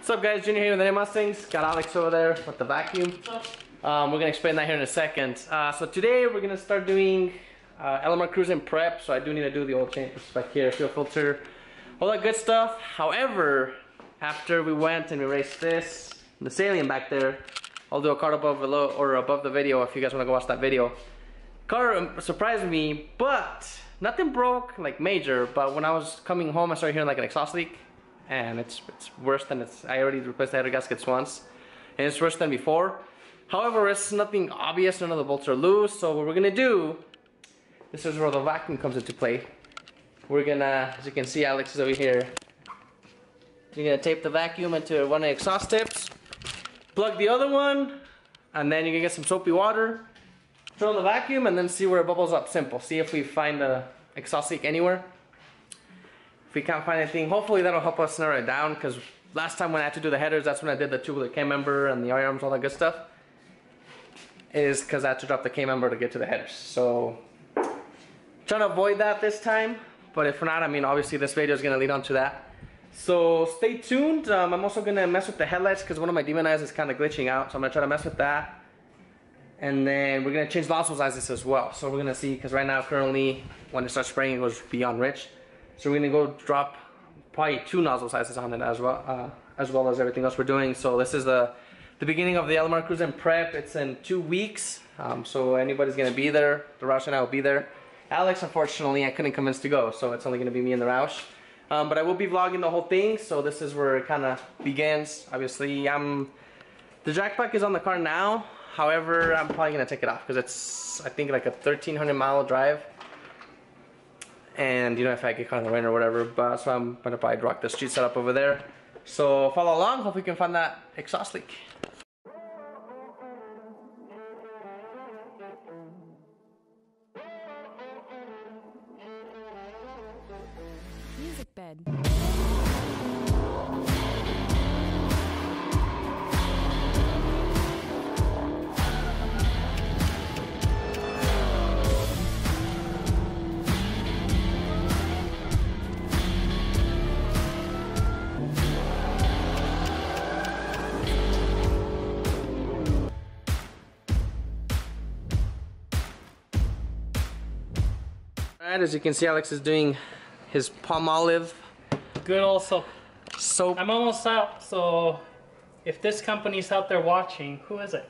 What's up guys, Junior here with the Mustangs. Got Alex over there with the vacuum. We're gonna explain that here in a second. So today we're gonna start doing LMR Cruise In prep. So I do need to do the oil change back here, fuel filter, all that good stuff. However, after we went and we raced this, the Salient back there, I'll do a card above the video if you guys wanna go watch that video. Car surprised me, but nothing broke like major. But when I was coming home, I started hearing like an exhaust leak. And it's worse than I already replaced the header gaskets once, and it's worse than before. However, it's nothing obvious, none of the bolts are loose. So what we're gonna do, this is where the vacuum comes into play. We're gonna, as you can see, Alex is over here. You're gonna tape the vacuum into one of the exhaust tips, plug the other one, and then you're gonna get some soapy water, throw in the vacuum, and then see where it bubbles up. Simple. See if we find a exhaust leak anywhere. If we can't find anything, hopefully that'll help us narrow it down, because last time when I had to do the headers, that's when I did the tubular K-member and the I-arms, all that good stuff, is because I had to drop the K-member to get to the headers. So trying to avoid that this time, but if not, I mean, obviously this video is going to lead on to that. So stay tuned. I'm also going to mess with the headlights because one of my demon eyes is kind of glitching out, so I'm going to try to mess with that. And then we're going to change nozzle sizes as well. So we're going to see, because right now currently when it starts spraying it goes beyond rich. So we're gonna go drop probably 2 nozzle sizes on it as well as everything else we're doing. So this is the beginning of the LMR Cruise In prep. It's in 2 weeks, so anybody's gonna be there. The Roush and I will be there. Alex, unfortunately, I couldn't convince to go, so it's only gonna be me and the Roush. But I will be vlogging the whole thing, so this is where it kind of begins. Obviously, the jack pack is on the car now. However, I'm probably gonna take it off because it's, I think, like a 1,300-mile drive. And you know, if I get caught in the rain or whatever, but so I'm gonna probably rock the street setup over there. So follow along, hope we can find that exhaust leak. Music bed. Alright, as you can see, Alex is doing his palm olive. Good also. Soap. I'm almost out, so if this company's out there watching, who is it?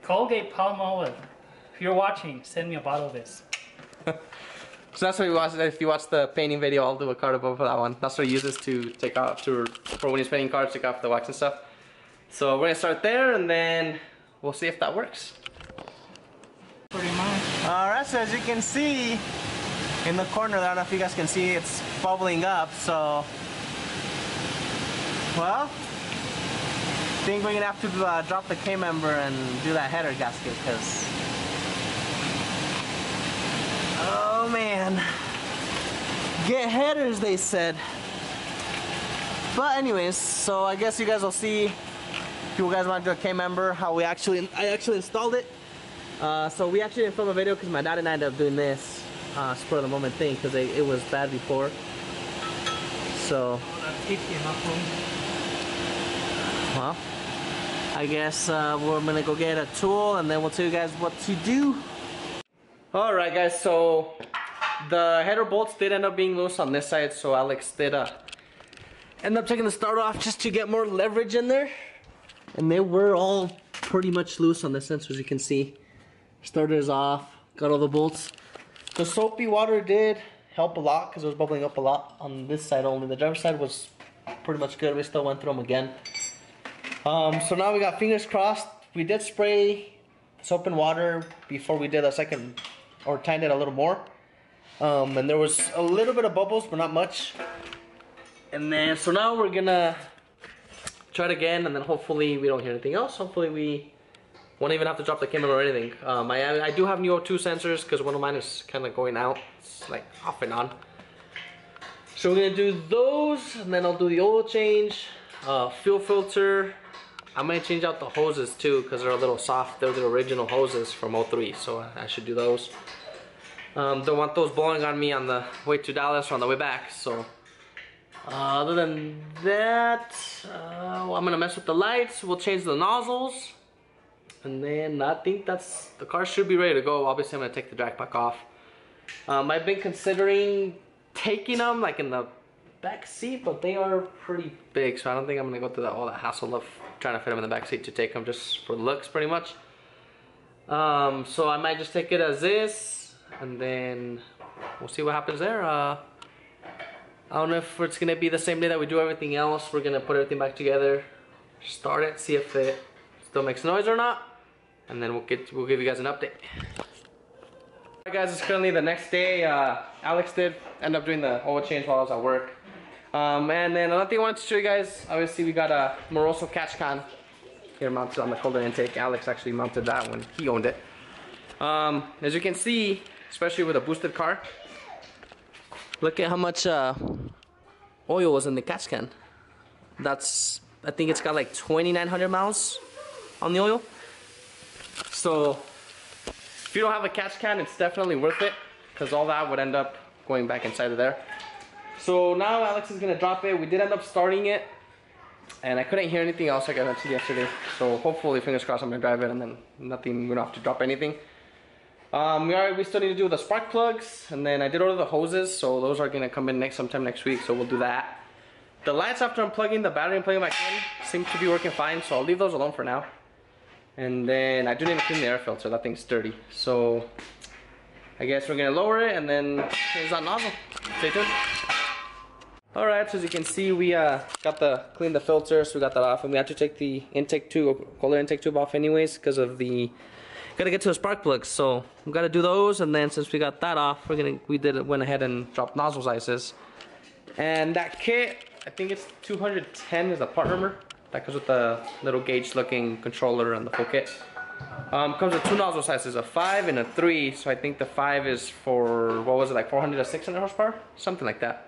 Colgate Palm Olive. If you're watching, send me a bottle of this. So that's what we watched. If you watch the painting video, I'll do a card above for that one. That's what he uses to take off, for when he's painting cars, take off the wax and stuff. So we're gonna start there, and then we'll see if that works. Pretty much. Alright, so as you can see, in the corner there, I don't know if you guys can see, it's bubbling up, so, well, I think we're gonna have to drop the K-member and do that header gasket, because, oh man, get headers, they said. But anyways, so I guess you guys will see, if you guys want to do a K-member, how I actually installed it. So we actually didn't film a video because my dad and I ended up doing this. Spur of the moment thing, because it was bad before. So, well, I guess we're gonna go get a tool and then we'll tell you guys what to do. Alright guys, so the header bolts did end up being loose on this side, so Alex did end up taking the start off just to get more leverage in there. And they were all pretty much loose on this end, so as you can see. Starter is off, got all the bolts. The soapy water did help a lot because it was bubbling up a lot on this side only. The driver's side was pretty much good. We still went through them again. So now we got fingers crossed. We did spray soap and water before we did a second, or tightened it a little more. And there was a little bit of bubbles, but not much. And then, so now we're gonna try it again, and then hopefully we don't hear anything else. Hopefully we won't even have to drop the camera or anything. I do have new O2 sensors because one of mine is kind of going out. It's like off and on. So we're gonna do those, and then I'll do the oil change, fuel filter. I'm gonna change out the hoses too because they're a little soft. They're the original hoses from 03, so I should do those. Don't want those blowing on me on the way to Dallas or on the way back, so Other than that, I'm gonna mess with the lights. We'll change the nozzles, and then I think the car should be ready to go. Obviously, I'm gonna take the jack pack off. I've been considering taking them like in the back seat, but they are pretty big, so I don't think I'm gonna go through all that hassle of trying to fit them in the back seat to take them just for looks, pretty much. So I might just take it as is, and then we'll see what happens there. I don't know if it's gonna be the same day that we do everything else. We're gonna put everything back together, start it, see if it still makes noise or not, and then we'll give you guys an update. Alright guys, it's currently the next day. Alex did end up doing the oil change while I was at work. And then another thing I wanted to show you guys, obviously we got a Moroso catch can here mounted on the cooler intake. Alex actually mounted that when he owned it. As you can see, especially with a boosted car, look at how much oil was in the catch can. I think it's got like 2,900 miles on the oil. So if you don't have a catch can, it's definitely worth it, because all that would end up going back inside of there. So now Alex is gonna drop it. We did end up starting it, and I couldn't hear anything else like I mentioned yesterday. So hopefully, fingers crossed, I'm gonna drive it and then nothing, we don't have to drop anything. We still need to do the spark plugs, and then I did order the hoses, so those are gonna come in sometime next week, so we'll do that. The lights, after unplugging the battery and plugging back in, seem to be working fine, so I'll leave those alone for now. And then I do need to clean the air filter. That thing's dirty, so I guess we're gonna lower it and then change that nozzle. Stay tuned. All right, so as you can see, we cleaned the filter, so we got that off, and we had to take the intake tube, cooler intake tube off anyways, because of the gotta get to the spark plugs. So we gotta do those, and then since we got that off, went ahead and dropped nozzle sizes. And that kit, I think it's 210 is the part number. That goes with the little gauge looking controller and the full kit. Comes with two nozzle sizes, a 5 and a 3. So I think the 5 is for, what was it, like 400 to 600 horsepower? Something like that.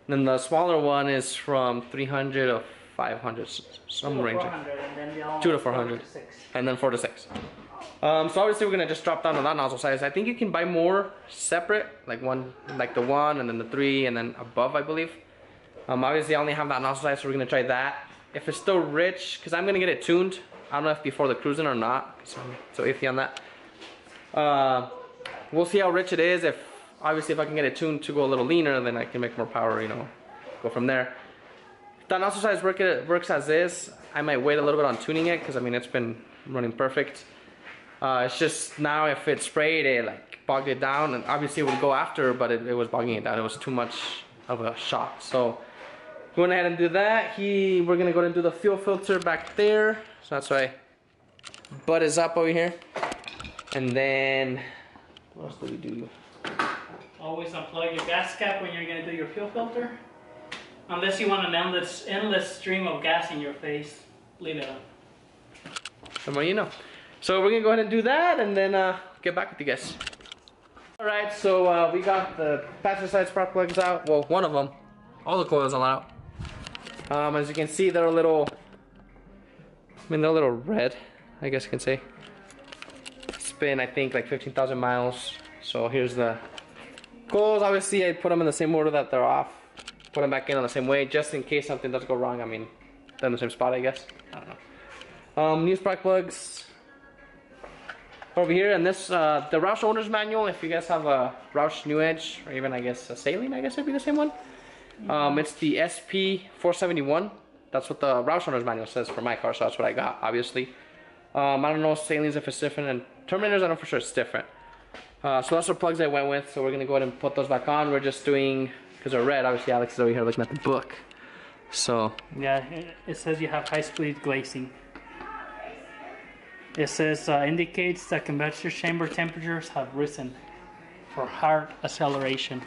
And then the smaller one is from 300 to 500, some range. 2 to 400. And then 4 to 6. So obviously we're gonna just drop down to that nozzle size. I think you can buy more separate, like the 1 and then the 3 and then above, I believe. Obviously I only have that nozzle size, so we're gonna try that. If it's still rich, because I'm gonna get it tuned. I don't know if before the Cruise In or not, so I'm so iffy on that. We'll see how rich it is. Obviously if I can get it tuned to go a little leaner, then I can make more power, you know, go from there. If that nozzle size works as is, I might wait a little bit on tuning it, because I mean it's been running perfect. It's just now if it's sprayed, it like bogged it down, and obviously it would go after, but it was bogging it down. It was too much of a shock. So going ahead and do that. We're gonna go ahead and do the fuel filter back there. So that's why butt is up over here. And then what else do we do? Always unplug your gas cap when you're gonna do your fuel filter. Unless you want an endless stream of gas in your face, leave it on. The more you know. So we're gonna go ahead and do that, and then get back with you guys. All right, so we got the passenger side spark plugs out. Well, one of them. All the coils are out. As you can see, they're a little red, I guess you can say. It's been, I think, like 15,000 miles. So here's the coils. Obviously, I put them in the same order that they're off. Put them back in on the same way, just in case something does go wrong. I mean, they're in the same spot, I guess. I don't know. New spark plugs over here, and this the Roush owner's manual. If you guys have a Roush New Edge, or even I guess a Saline, I guess it'd be the same one. It's the SP471. That's what the Roush owner's manual says for my car, so that's what I got, obviously. I don't know Salines if it's different, and Terminators I know for sure it's different. So that's the plugs I went with, so we're gonna go ahead and put those back on. We're just doing, because they're red, obviously Alex is over here looking at the book. So yeah, it says you have high-speed glazing. It says indicates that combustion chamber temperatures have risen for hard acceleration.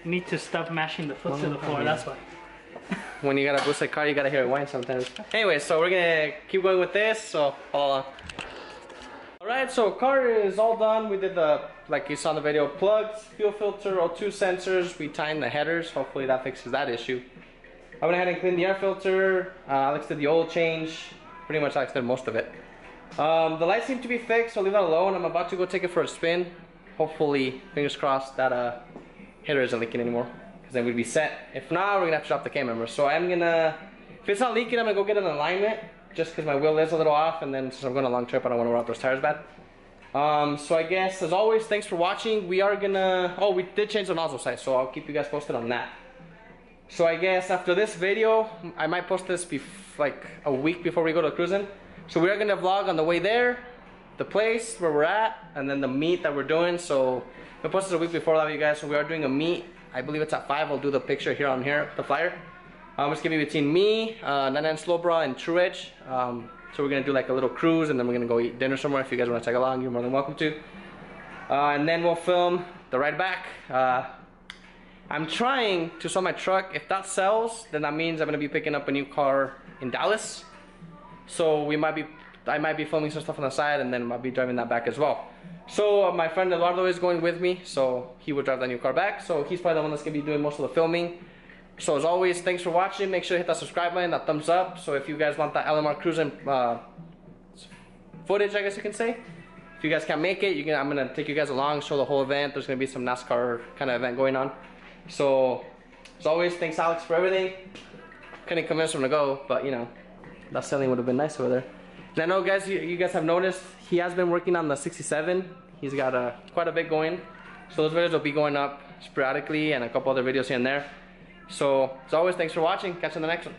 You need to stop mashing the foot to the floor, that's why. When you got a boosted car, you gotta hear it whine sometimes. Anyway, so we're gonna keep going with this, so follow on. Alright, so car is all done. We did the, like you saw in the video, plugs, fuel filter, O2 sensors. We tightened the headers. Hopefully that fixes that issue. I went ahead and cleaned the air filter. Alex did the oil change. Pretty much Alex did most of it. The lights seem to be fixed, so I'll leave that alone. I'm about to go take it for a spin. Hopefully, fingers crossed, that header isn't leaking anymore. Because then we'd be set. If not, we're gonna have to drop the camera. So I'm gonna, if it's not leaking, I'm gonna go get an alignment, just because my wheel is a little off, and then since I'm going on a long trip, I don't want to wear out those tires bad. So I guess, as always, thanks for watching. We are gonna, oh, we did change the nozzle size, so I'll keep you guys posted on that. So I guess after this video, I might post this like a week before we go to cruising. So we are gonna vlog on the way there, the place where we're at, and then the meet that we're doing. So we'll post this a week before that, you guys. So we are doing a meet. I believe it's at 5. I'll do the picture here on here, the flyer. It's gonna be between me, Nana and Slowbra, and True Edge. So we're gonna do like a little cruise, and then we're gonna go eat dinner somewhere. If you guys wanna tag along, you're more than welcome to. And then we'll film the ride back. I'm trying to sell my truck. If that sells, then that means I'm gonna be picking up a new car in Dallas. So I might be filming some stuff on the side, and then I'll be driving that back as well. So my friend Eduardo is going with me, so he will drive that new car back. So he's probably the one that's gonna be doing most of the filming. So as always, thanks for watching. Make sure to hit that subscribe button, that thumbs up. So if you guys want that LMR Cruise In footage, I guess you can say. If you guys can't make it, I'm gonna take you guys along, show the whole event. There's gonna be some NASCAR kind of event going on. So as always, thanks Alex for everything. Couldn't convince him to go, but you know, that selling would have been nice over there. And I know, guys, you guys have noticed he has been working on the 67. He's got quite a bit going. So those videos will be going up sporadically, and a couple other videos here and there. So as always, thanks for watching. Catch you in the next one.